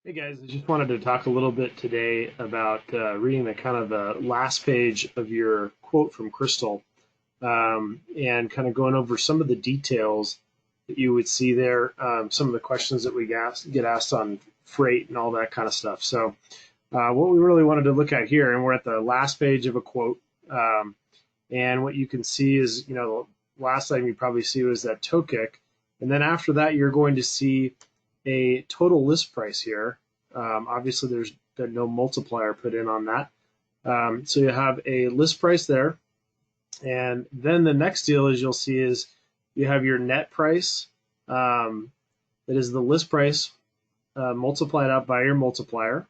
Hey guys, I just wanted to talk a little bit today about reading the kind of the last page of your quote from Crystal, and kind of going over some of the details that you would see there, some of the questions that we get asked on freight and all that kind of stuff. So what we really wanted to look at here, and we're at the last page of a quote, and what you can see is, the last item you probably see was that toe kick, and then after that you're going to see a total list price here. Obviously, there's no multiplier put in on that. So you have a list price there. And then the next deal is you'll see is you have your net price. That is the list price multiplied out by your multiplier,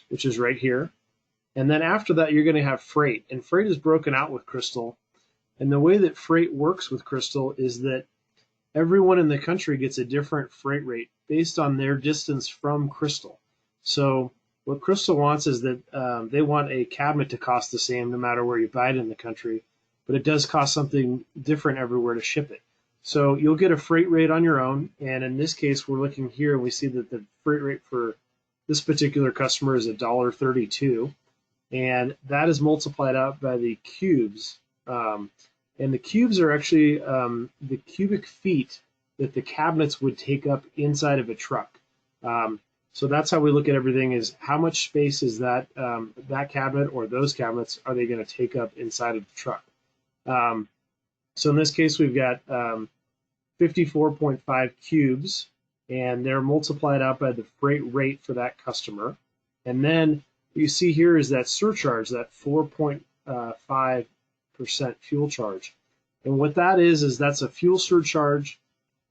which is right here. And then after that, you're going to have freight. And freight is broken out with Crystal. And the way that freight works with Crystal is that everyone in the country gets a different freight rate based on their distance from Crystal. So what Crystal wants is that they want a cabinet to cost the same no matter where you buy it in the country, but it does cost something different everywhere to ship it. So you'll get a freight rate on your own, and in this case, we're looking here and we see that the freight rate for this particular customer is $1.32, and that is multiplied out by the cubes. And the cubes are actually the cubic feet that the cabinets would take up inside of a truck. So that's how we look at everything: is how much space is that that cabinet or those cabinets are they going to take up inside of the truck? So in this case, we've got 54.5 cubes, and they're multiplied out by the freight rate for that customer. And then what you see here is that surcharge, that 4.5% fuel charge. And what that is that's a fuel surcharge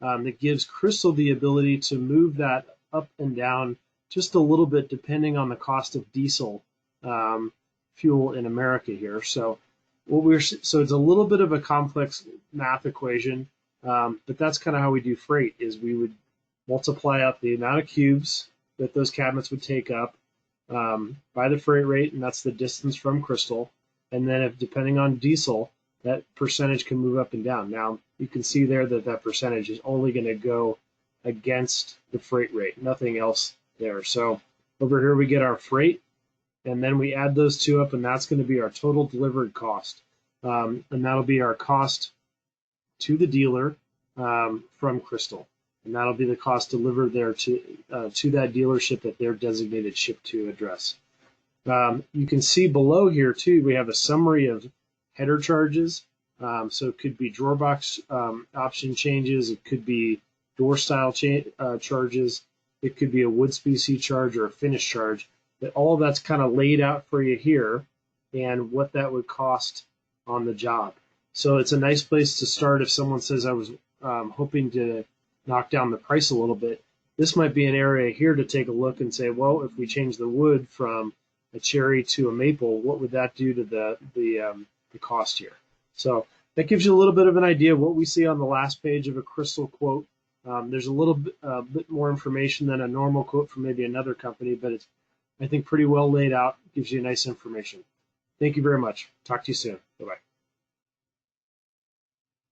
that gives Crystal the ability to move that up and down just a little bit depending on the cost of diesel fuel in America here. So it's a little bit of a complex math equation, but that's kind of how we do freight. Is we would multiply out the amount of cubes that those cabinets would take up by the freight rate, and that's the distance from Crystal. And then if depending on diesel, that percentage can move up and down. Now you can see there that that percentage is only going to go against the freight rate, nothing else there. So over here we get our freight, and then we add those two up, and that's going to be our total delivered cost. And that'll be our cost to the dealer from Crystal. And that'll be the cost delivered there to that dealership that their designated ship to address. You can see below here too, we have a summary of header charges. So it could be drawer box option changes. It could be door style charges. It could be a wood species charge or a finish charge. But all of that's kind of laid out for you here and what that would cost on the job. So it's a nice place to start if someone says, I was hoping to knock down the price a little bit. This might be an area here to take a look and say, well, if we change the wood from a cherry to a maple, what would that do to the cost here? So that gives you a little bit of an idea of what we see on the last page of a Crystal quote. There's a little bit more information than a normal quote from maybe another company, but it's, I think, pretty well laid out, gives you nice information. Thank you very much. Talk to you soon. Bye-bye.